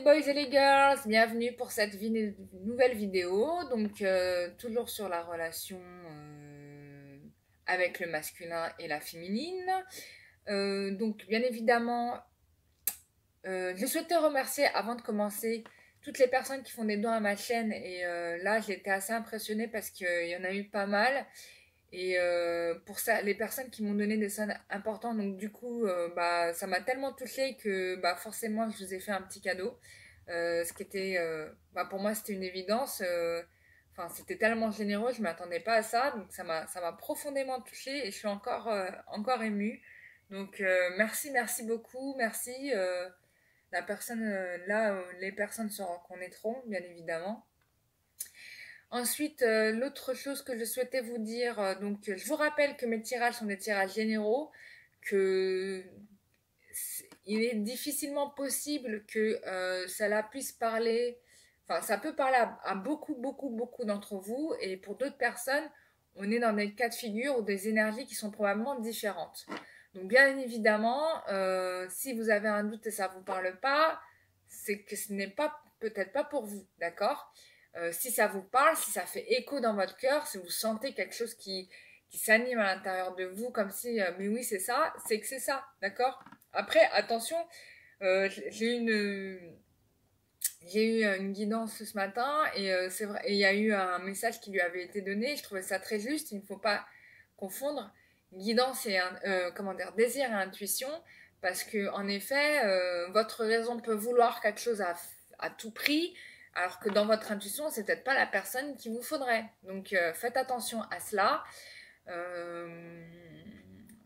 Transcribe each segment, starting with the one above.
boys et les girls, bienvenue pour cette nouvelle vidéo. Donc toujours sur la relation avec le masculin et la féminine. Donc bien évidemment, je souhaitais remercier avant de commencer toutes les personnes qui font des dons à ma chaîne. Et là j'ai été assez impressionnée parce qu'il y en a eu pas mal. Et pour ça, les personnes qui m'ont donné des sommes importantes, donc du coup, bah, ça m'a tellement touchée que bah, forcément, je vous ai fait un petit cadeau. Ce qui était, bah, pour moi, c'était une évidence. Enfin, c'était tellement généreux, je ne m'attendais pas à ça. Donc ça m'a profondément touchée et je suis encore émue. Donc merci, merci beaucoup, merci. La personne, là, les personnes se reconnaîtront, bien évidemment. Ensuite, l'autre chose que je souhaitais vous dire, donc je vous rappelle que mes tirages sont des tirages généraux, que il est difficilement possible que cela puisse parler, enfin ça peut parler à beaucoup, beaucoup, beaucoup d'entre vous, et pour d'autres personnes, on est dans des cas de figure ou des énergies qui sont probablement différentes. Donc bien évidemment, si vous avez un doute et ça ne vous parle pas, c'est que ce n'est pas peut-être pas pour vous, d'accord? Si ça vous parle, si ça fait écho dans votre cœur, si vous sentez quelque chose qui s'anime à l'intérieur de vous, comme si, mais oui, c'est que c'est ça, d'accord? Après, attention, euh, j'ai eu une, j'ai eu une guidance ce matin et c'est vrai, et il y a eu un message qui lui avait été donné. Je trouvais ça très juste. Il ne faut pas confondre guidance et comment dire, désir et intuition, parce que en effet, votre raison peut vouloir quelque chose à tout prix, alors que dans votre intuition, c'est peut-être pas la personne qu'il vous faudrait. Donc faites attention à cela. Euh,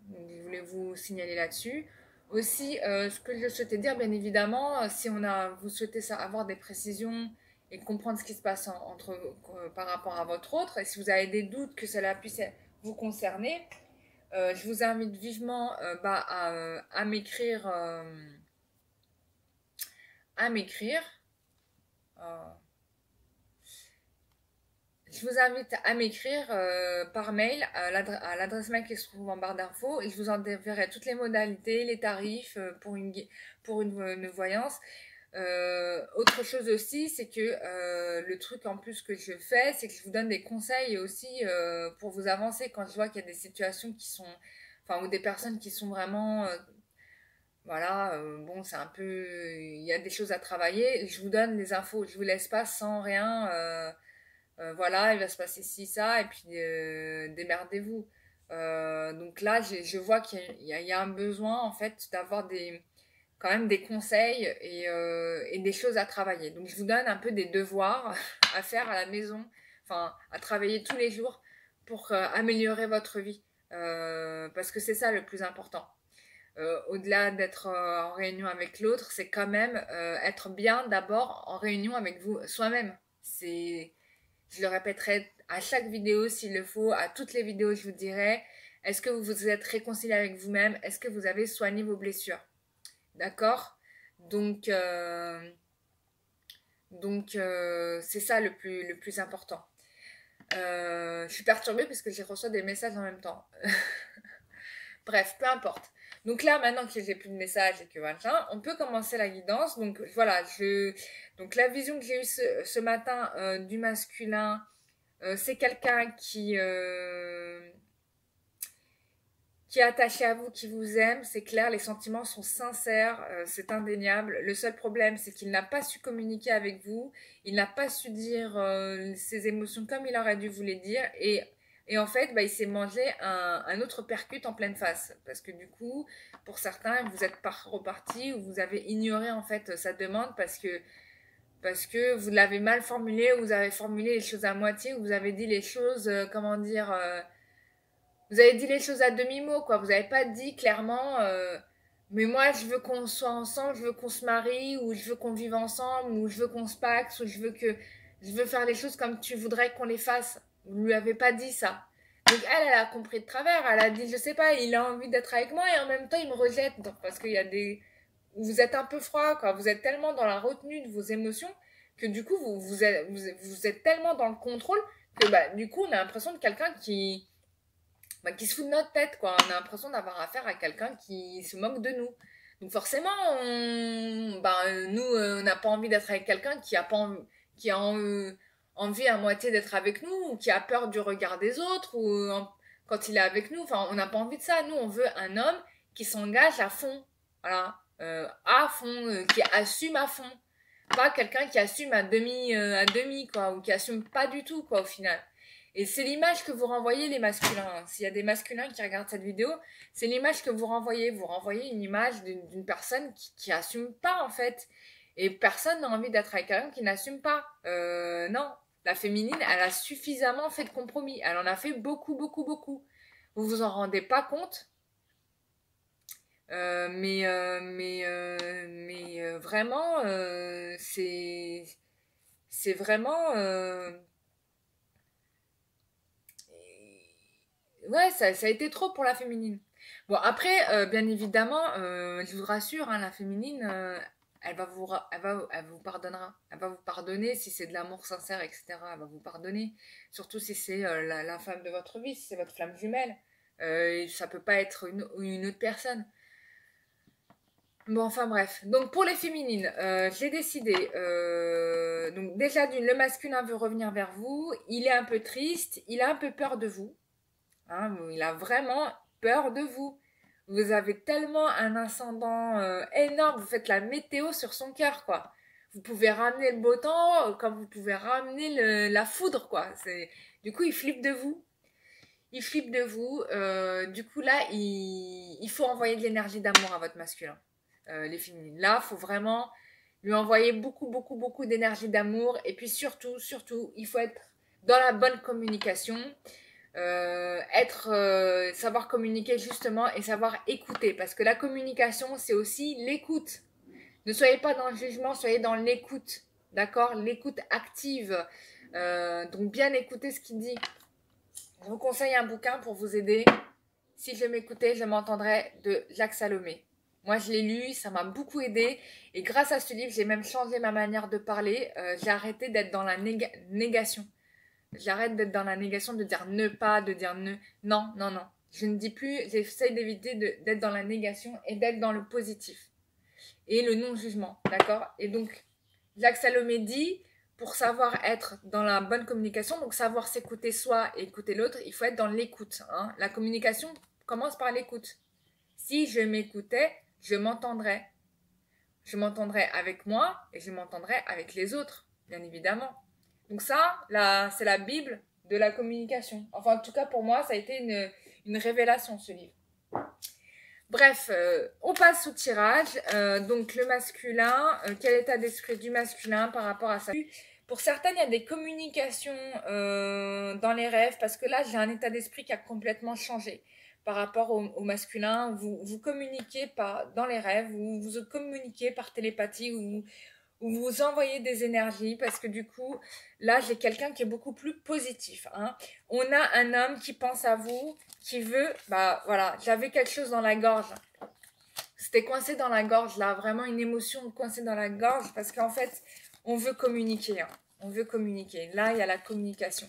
je voulais vous signaler là-dessus. Aussi, ce que je souhaitais dire, bien évidemment, si vous souhaitez avoir des précisions et comprendre ce qui se passe par rapport à votre autre, et si vous avez des doutes que cela puisse vous concerner, je vous invite vivement à m'écrire, à m'écrire. Euh, Je vous invite à m'écrire par mail à l'adresse mail qui se trouve en barre d'infos et je vous enverrai toutes les modalités, les tarifs pour une voyance. Autre chose aussi, c'est que le truc en plus que je fais, c'est que je vous donne des conseils aussi pour vous avancer quand je vois qu'il y a des situations qui sont, enfin, ou des personnes qui sont vraiment, voilà, bon, c'est un peu, il y a des choses à travailler. Je vous donne les infos, je vous laisse pas sans rien. Voilà, il va se passer ci, ça, et puis démerdez-vous. Donc là, je vois qu'il y a un besoin, en fait, d'avoir quand même des conseils et des choses à travailler. Donc je vous donne un peu des devoirs à faire à la maison, enfin, à travailler tous les jours pour améliorer votre vie. Parce que c'est ça le plus important. Au-delà d'être en réunion avec l'autre, c'est quand même être bien d'abord en réunion avec vous, soi-même. Je le répéterai à chaque vidéo s'il le faut, à toutes les vidéos je vous dirai, est-ce que vous vous êtes réconcilié avec vous-même? Est-ce que vous avez soigné vos blessures? D'accord? Donc, c'est ça le plus important. Je suis perturbée parce que j'ai reçu des messages en même temps. Bref, peu importe. Donc là, maintenant que j'ai plus de messages et que machin, on peut commencer la guidance. Donc voilà, donc la vision que j'ai eue ce matin du masculin, c'est quelqu'un qui est attaché à vous, qui vous aime, c'est clair, les sentiments sont sincères, c'est indéniable. Le seul problème, c'est qu'il n'a pas su communiquer avec vous, il n'a pas su dire ses émotions comme il aurait dû vous les dire, et en fait, bah, il s'est mangé un autre percute en pleine face, parce que du coup, pour certains, vous êtes reparti ou vous avez ignoré en fait sa demande parce que vous l'avez mal formulé, ou vous avez formulé les choses à moitié, ou vous avez dit les choses, comment dire, vous avez dit les choses à demi-mot, quoi. Vous n'avez pas dit clairement, mais moi, je veux qu'on soit ensemble, je veux qu'on se marie, ou je veux qu'on vive ensemble, ou je veux qu'on se paxe, ou je veux faire les choses comme tu voudrais qu'on les fasse. Vous ne lui avez pas dit ça. Donc elle a compris de travers. Elle a dit, je sais pas, il a envie d'être avec moi et en même temps il me rejette. Donc, parce qu'il y a vous êtes un peu froid, quoi. Vous êtes tellement dans la retenue de vos émotions que du coup vous êtes tellement dans le contrôle que bah, du coup on a l'impression de quelqu'un qui se fout de notre tête, quoi. On a l'impression d'avoir affaire à quelqu'un qui se moque de nous. Donc forcément, nous, on n'a pas envie d'être avec quelqu'un qui a pas qui a envie à moitié d'être avec nous, ou qui a peur du regard des autres, ou quand il est avec nous. Enfin, on n'a pas envie de ça. Nous, on veut un homme qui s'engage à fond. Voilà. À fond, qui assume à fond. Pas quelqu'un qui assume à demi, quoi, ou qui assume pas du tout, quoi, au final. Et c'est l'image que vous renvoyez, les masculins, hein. S'il y a des masculins qui regardent cette vidéo, c'est l'image que vous renvoyez. Vous renvoyez une image d'une personne qui assume pas, en fait. Et personne n'a envie d'être avec quelqu'un qui n'assume pas. Non. La féminine, elle a suffisamment fait de compromis. Elle en a fait beaucoup, beaucoup, beaucoup. Vous vous en rendez pas compte, vraiment, c'est vraiment, ouais, ça a été trop pour la féminine. Bon, après, bien évidemment, je vous rassure, hein, la féminine, elle vous pardonnera. Elle va vous pardonner si c'est de l'amour sincère, etc. Elle va vous pardonner. Surtout si c'est la femme de votre vie, si c'est votre flamme jumelle. Ça peut pas être une autre personne. Bon, enfin bref. Donc pour les féminines, j'ai décidé. Donc déjà le masculin veut revenir vers vous. Il est un peu triste. Il a un peu peur de vous. Hein, il a vraiment peur de vous. Vous avez tellement un ascendant énorme. Vous faites la météo sur son cœur, quoi. Vous pouvez ramener le beau temps comme vous pouvez ramener la foudre, quoi. Du coup, il flippe de vous. Il flippe de vous. Du coup, là, il faut envoyer de l'énergie d'amour à votre masculin, les féminines. Là, il faut vraiment lui envoyer beaucoup, beaucoup, beaucoup d'énergie d'amour. Et puis surtout, surtout, il faut être dans la bonne communication. Savoir communiquer justement et savoir écouter. Parce que la communication, c'est aussi l'écoute. Ne soyez pas dans le jugement, soyez dans l'écoute. D'accord? L'écoute active. Donc bien écouter ce qu'il dit. Je vous conseille un bouquin pour vous aider. Si je m'écoutais, je m'entendrais, de Jacques Salomé. Moi, je l'ai lu, ça m'a beaucoup aidé. Et grâce à ce livre, j'ai même changé ma manière de parler. J'ai arrêté d'être dans la négation. J'arrête d'être dans la négation, de dire ne pas, de dire ne. Non, non, non. Je ne dis plus, j'essaie d'éviter d'être dans la négation et d'être dans le positif. Et le non-jugement, d'accord? Et donc, Jacques Salomé dit, pour savoir être dans la bonne communication, donc savoir s'écouter soi et écouter l'autre, il faut être dans l'écoute, hein. La communication commence par l'écoute. Si je m'écoutais, je m'entendrais. Je m'entendrais avec moi et je m'entendrais avec les autres, bien évidemment. Donc ça, là, c'est la Bible de la communication. Enfin, en tout cas, pour moi, ça a été une révélation, ce livre. Bref, on passe au tirage. Donc, le masculin, quel état d'esprit du masculin par rapport à ça? Pour certains, il y a des communications dans les rêves, parce que là, j'ai un état d'esprit qui a complètement changé par rapport au masculin. Vous communiquez dans les rêves, vous communiquez par télépathie, ou vous envoyez des énergies, parce que du coup, là, j'ai quelqu'un qui est beaucoup plus positif, hein. On a un homme qui pense à vous, qui veut, voilà, j'avais quelque chose dans la gorge. C'était coincé dans la gorge, là, vraiment une émotion coincée dans la gorge, parce qu'en fait, on veut communiquer, hein. On veut communiquer. Là, il y a la communication.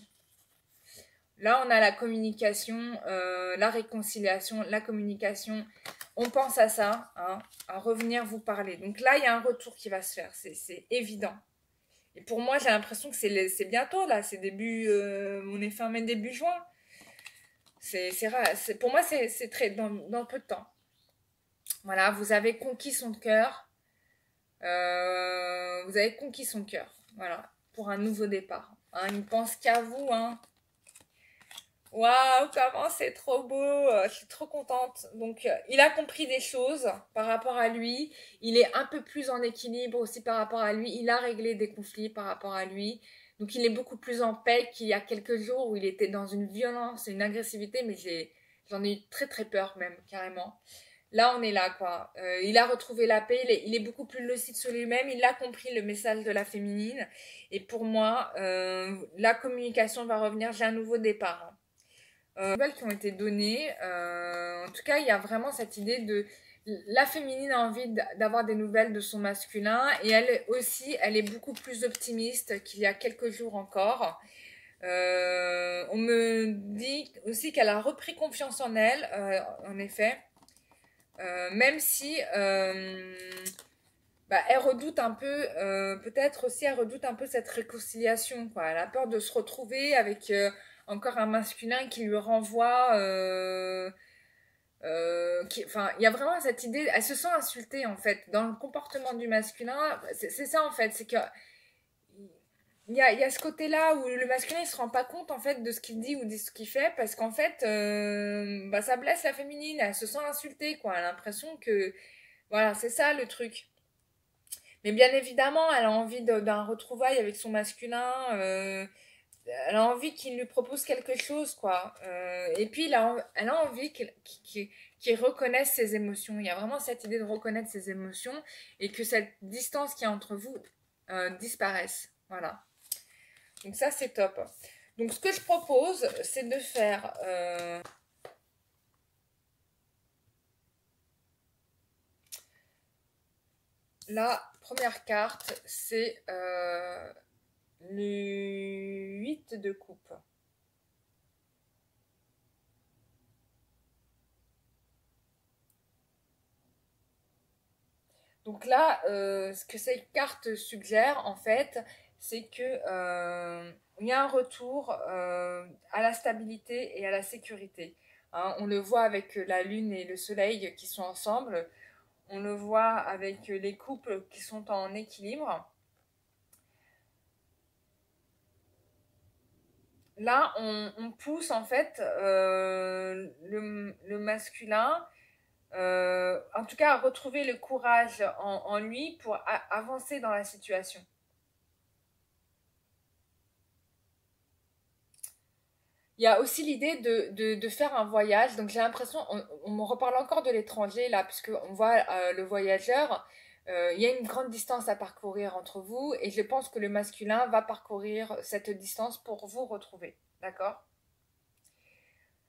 Là, on a la communication, la réconciliation, la communication. On pense à ça, hein, à revenir vous parler. Donc là, il y a un retour qui va se faire, c'est évident. Et pour moi, j'ai l'impression que c'est bientôt, là, c'est on est fin mai, début juin. Pour moi, c'est très dans peu de temps. Voilà, vous avez conquis son cœur. Vous avez conquis son cœur, voilà, pour un nouveau départ. Hein, il ne pense qu'à vous, hein. Waouh, comment c'est trop beau, je suis trop contente. Donc, il a compris des choses par rapport à lui. Il est un peu plus en équilibre aussi par rapport à lui. Il a réglé des conflits par rapport à lui. Donc, il est beaucoup plus en paix qu'il y a quelques jours où il était dans une violence et une agressivité. Mais j'en ai eu très très peur même, carrément. Là, on est là, quoi. Il a retrouvé la paix. Il est beaucoup plus lucide sur lui-même. Il a compris le message de la féminine. Et pour moi, la communication va revenir. J'ai un nouveau départ, hein. Nouvelles qui ont été données. En tout cas, il y a vraiment cette idée de la féminine a envie d'avoir des nouvelles de son masculin, et elle aussi, elle est beaucoup plus optimiste qu'il y a quelques jours encore. On me dit aussi qu'elle a repris confiance en elle, en effet. Même si bah, elle redoute un peu, peut-être aussi elle redoute un peu cette réconciliation, quoi. Elle a peur de se retrouver avec encore un masculin qui lui renvoie. Enfin, il y a vraiment cette idée, elle se sent insultée en fait dans le comportement du masculin. C'est ça en fait, c'est que il y a ce côté-là où le masculin il se rend pas compte en fait de ce qu'il dit ou de ce qu'il fait parce qu'en fait, bah, ça blesse la féminine. Elle se sent insultée, quoi. Elle a l'impression que voilà, c'est ça le truc. Mais bien évidemment, elle a envie d'un retrouvaille avec son masculin. Elle a envie qu'il lui propose quelque chose, quoi. Et puis, elle a envie qu'il reconnaisse ses émotions. Il y a vraiment cette idée de reconnaître ses émotions et que cette distance qui est entre vous disparaisse. Voilà. Donc ça, c'est top. Donc, ce que je propose, c'est de faire... la première carte, c'est le 8 de coupe. Donc là, ce que cette carte suggère, en fait, c'est que il y a un retour à la stabilité et à la sécurité. Hein, on le voit avec la lune et le soleil qui sont ensemble. On le voit avec les couples qui sont en équilibre. Là, on pousse en fait le masculin, en tout cas à retrouver le courage en lui pour avancer dans la situation. Il y a aussi l'idée de faire un voyage. Donc j'ai l'impression, on me reparle encore de l'étranger là, puisqu'on voit le voyageur. Il y a une grande distance à parcourir entre vous et je pense que le masculin va parcourir cette distance pour vous retrouver. D'accord?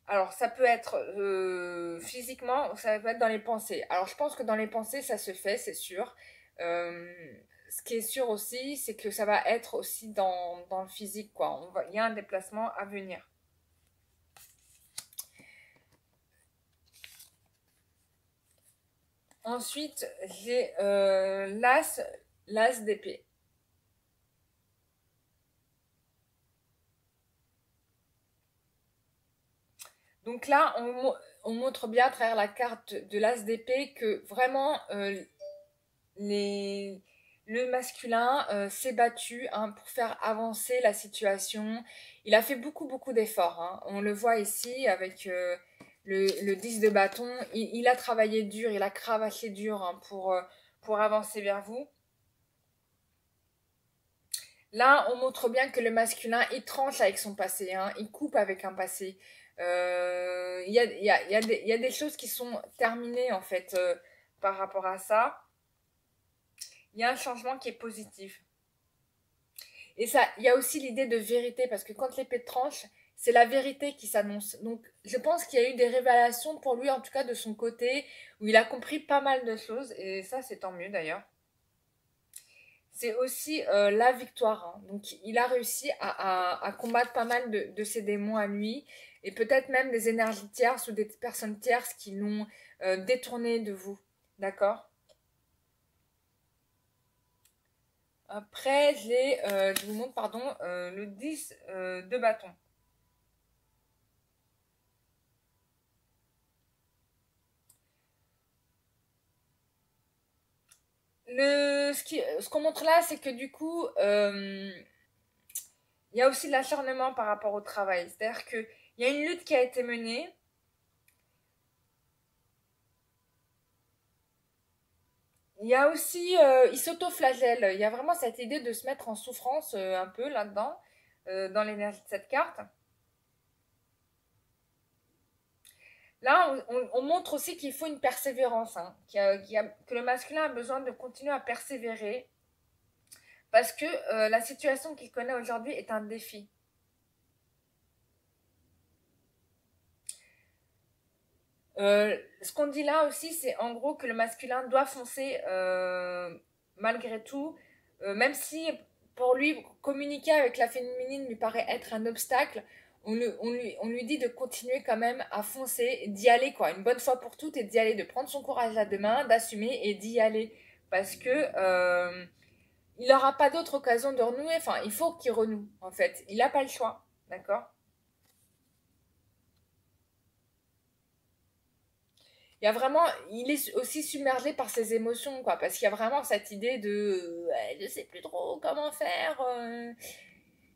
Alors ça peut être physiquement, ça peut être dans les pensées. Alors je pense que dans les pensées ça se fait, c'est sûr. Euh, Ce qui est sûr aussi, c'est que ça va être aussi dans le physique, quoi. Il y a un déplacement à venir. Ensuite, j'ai l'as d'épée. Donc là, on montre bien à travers la carte de l'as d'épée que vraiment les, le masculin s'est battu, hein, pour faire avancer la situation. Il a fait beaucoup d'efforts, hein. On le voit ici avec le 10 de bâton. Il a travaillé dur, il a cravaché dur, hein, pour avancer vers vous. Là, on montre bien que le masculin, il tranche avec son passé, hein, il coupe avec un passé. Il y a des choses qui sont terminées, en fait, par rapport à ça. Il y a un changement qui est positif. Et ça, il y a aussi l'idée de vérité, parce que quand l'épée tranche, c'est la vérité qui s'annonce. Donc, je pense qu'il y a eu des révélations pour lui, en tout cas de son côté, où il a compris pas mal de choses, et ça, c'est tant mieux d'ailleurs. C'est aussi la victoire, hein. Donc, il a réussi à combattre pas mal de ses démons à lui, et peut-être même des énergies tierces ou des personnes tierces qui l'ont détourné de vous. D'accord? Après, je vous montre, pardon, le 10 de bâton. Ce qu'on montre là, c'est que du coup, il y a aussi de l'acharnement par rapport au travail. C'est-à-dire qu'il y a une lutte qui a été menée. Il y a aussi, il s'auto-flagelle. Il y a vraiment cette idée de se mettre en souffrance un peu là-dedans, dans l'énergie de cette carte. Là, on montre aussi qu'il faut une persévérance, hein, que le masculin a besoin de continuer à persévérer parce que la situation qu'il connaît aujourd'hui est un défi. Ce qu'on dit là aussi, c'est en gros que le masculin doit foncer malgré tout, même si pour lui, communiquer avec la féminine lui paraît être un obstacle. on lui dit de continuer quand même à foncer, d'y aller quoi, une bonne fois pour toutes et d'y aller, de prendre son courage à deux mains, d'assumer et d'y aller. Parce que il n'aura pas d'autre occasion de renouer, enfin il faut qu'il renoue en fait, il n'a pas le choix, d'accord. Il y a vraiment, il est aussi submergé par ses émotions, quoi, parce qu'il y a vraiment cette idée de, elle ne sait plus trop comment faire.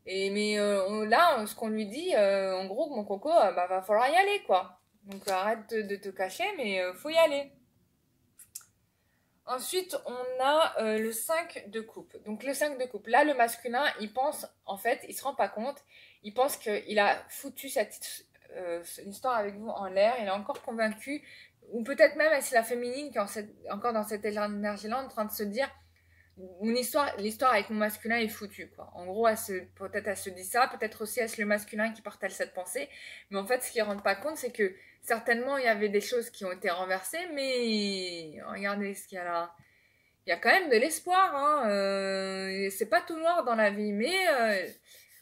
Et mais là, ce qu'on lui dit, en gros, mon coco, bah va falloir y aller, quoi. Donc arrête de te cacher, mais faut y aller. Ensuite, on a le 5 de coupe. Donc le 5 de coupe. Là, le masculin, il pense, en fait, il se rend pas compte. Il pense qu'il a foutu cette histoire avec vous en l'air. Il est encore convaincu. Ou peut-être même, c'est la féminine qui est encore dans cette énergie-là, en train de se dire, l'histoire avec mon masculin est foutue, quoi. En gros, peut-être elle se dit ça, peut-être aussi est-ce le masculin qui partage cette pensée. Mais en fait, ce qu'ils ne rendent pas compte, c'est que certainement il y avait des choses qui ont été renversées, mais regardez ce qu'il y a là. Il y a quand même de l'espoir, hein. C'est pas tout noir dans la vie, mais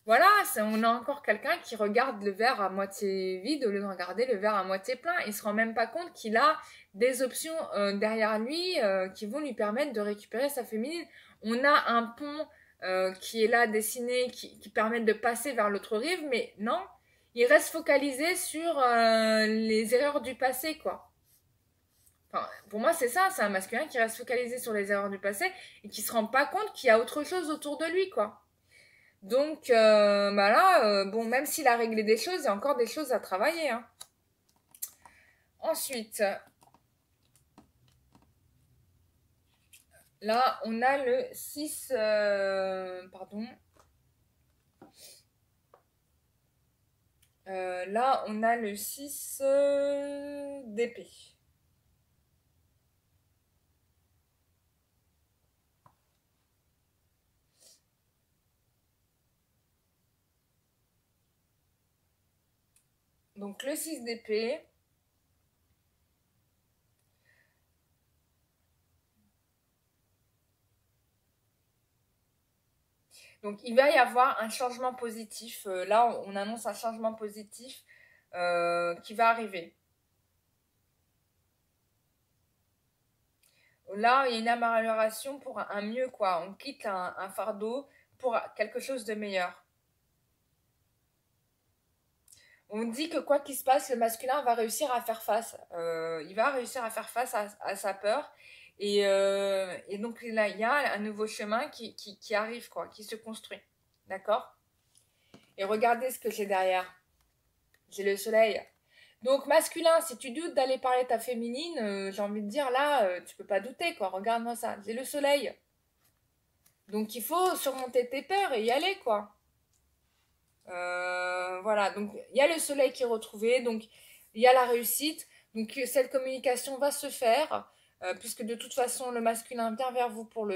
voilà, on a encore quelqu'un qui regarde le verre à moitié vide au lieu de regarder le verre à moitié plein. Il se rend même pas compte qu'il a des options derrière lui qui vont lui permettre de récupérer sa féminine. On a un pont qui est là dessiné, qui permet de passer vers l'autre rive, mais non, il reste focalisé sur les erreurs du passé, quoi. Enfin, pour moi, c'est ça, c'est un masculin qui reste focalisé sur les erreurs du passé et qui se rend pas compte qu'il y a autre chose autour de lui, quoi. Donc, bah là, bon, même s'il a réglé des choses, il y a encore des choses à travailler, hein. Ensuite, là, on a le 6, pardon. Là, on a le 6 d'épée. Donc, le 6 d'épée. Donc, il va y avoir un changement positif. Là, on annonce un changement positif qui va arriver. Là, il y a une amélioration pour un mieux, quoi. On quitte un fardeau pour quelque chose de meilleur. On dit que quoi qu'il se passe, le masculin va réussir à faire face. Il va réussir à faire face à sa peur. Et donc là, il y a un nouveau chemin qui arrive, quoi, qui se construit. D'accord. Et regardez ce que j'ai derrière. J'ai le soleil. Donc masculin, si tu doutes d'aller parler ta féminine, j'ai envie de dire là, tu peux pas douter, quoi. Regarde-moi ça. J'ai le soleil. Donc il faut surmonter tes peurs et y aller, quoi. Voilà, donc il y a le soleil qui est retrouvé, donc il y a la réussite. Donc cette communication va se faire, puisque de toute façon le masculin vient vers vous pour vous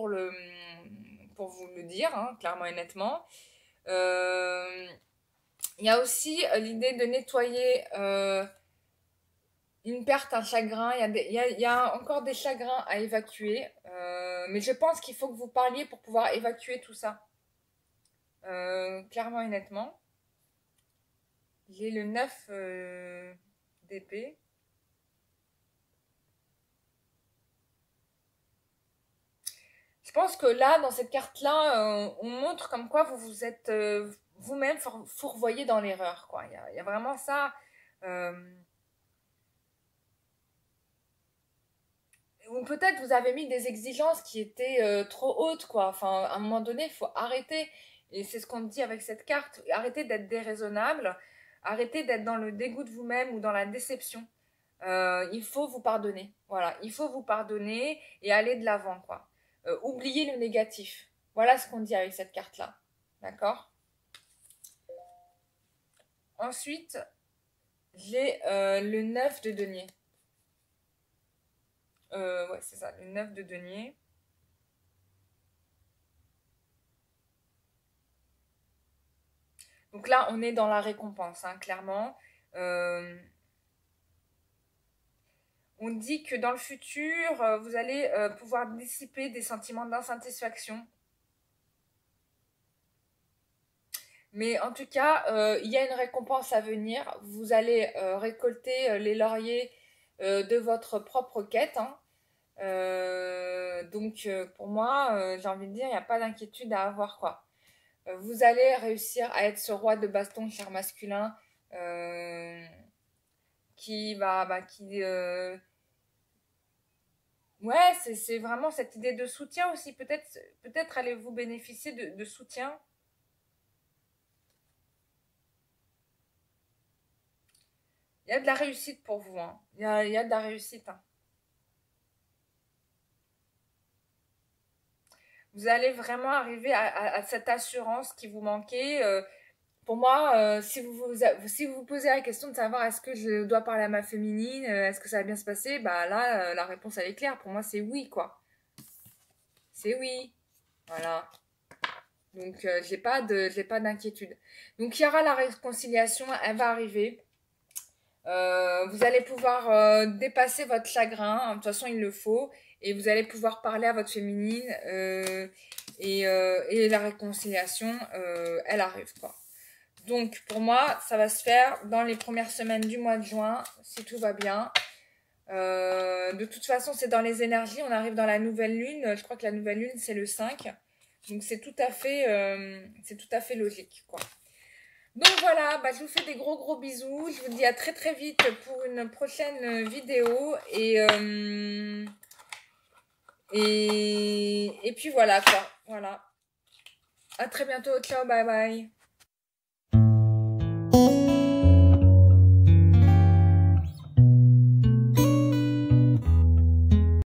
le dire, hein, clairement et nettement. Il y a aussi l'idée de nettoyer une perte, un chagrin. Il y a encore des chagrins à évacuer, mais je pense qu'il faut que vous parliez pour pouvoir évacuer tout ça. Clairement et nettement. J'ai le 9 d'épée. Je pense que là, dans cette carte-là, on montre comme quoi vous vous êtes vous-même fourvoyé dans l'erreur, quoi. Il y a vraiment ça. Euh, ou peut-être vous avez mis des exigences qui étaient trop hautes, quoi. Enfin, à un moment donné, il faut arrêter. Et c'est ce qu'on dit avec cette carte. Arrêtez d'être déraisonnable. Arrêtez d'être dans le dégoût de vous-même ou dans la déception. Il faut vous pardonner. Voilà, il faut vous pardonner et aller de l'avant, quoi. Oubliez le négatif. Voilà ce qu'on dit avec cette carte-là. D'accord. Ensuite, j'ai le 9 de denier. Ouais, c'est ça, le 9 de denier. Donc là, on est dans la récompense, hein, clairement. On dit que dans le futur, vous allez pouvoir dissiper des sentiments d'insatisfaction. Mais en tout cas, il y a une récompense à venir. Vous allez récolter les lauriers de votre propre quête, hein. Donc pour moi, j'ai envie de dire, il n'y a pas d'inquiétude à avoir, quoi. Vous allez réussir à être ce roi de baston cher masculin euh, qui va, ouais, c'est vraiment cette idée de soutien aussi. Peut-être allez-vous bénéficier de soutien. Il y a de la réussite pour vous, hein. Il y a de la réussite, hein. Vous allez vraiment arriver à cette assurance qui vous manquait. Pour moi, si vous vous posez la question de savoir est-ce que je dois parler à ma féminine, est-ce que ça va bien se passer, bah là, la réponse elle est claire. Pour moi, c'est oui, quoi. C'est oui. Voilà. Donc, j'ai pas d'inquiétude. Donc, il y aura la réconciliation, elle va arriver. Vous allez pouvoir dépasser votre chagrin, de toute façon il le faut, et vous allez pouvoir parler à votre féminine et la réconciliation, elle arrive quoi. Donc pour moi, ça va se faire dans les premières semaines du mois de juin, si tout va bien. De toute façon, c'est dans les énergies, on arrive dans la nouvelle lune, je crois que la nouvelle lune c'est le 5, donc c'est tout à fait logique quoi. Donc voilà, bah, je vous fais des gros bisous. Je vous dis à très très vite pour une prochaine vidéo. Et puis voilà quoi. Voilà. À très bientôt. Ciao, bye bye.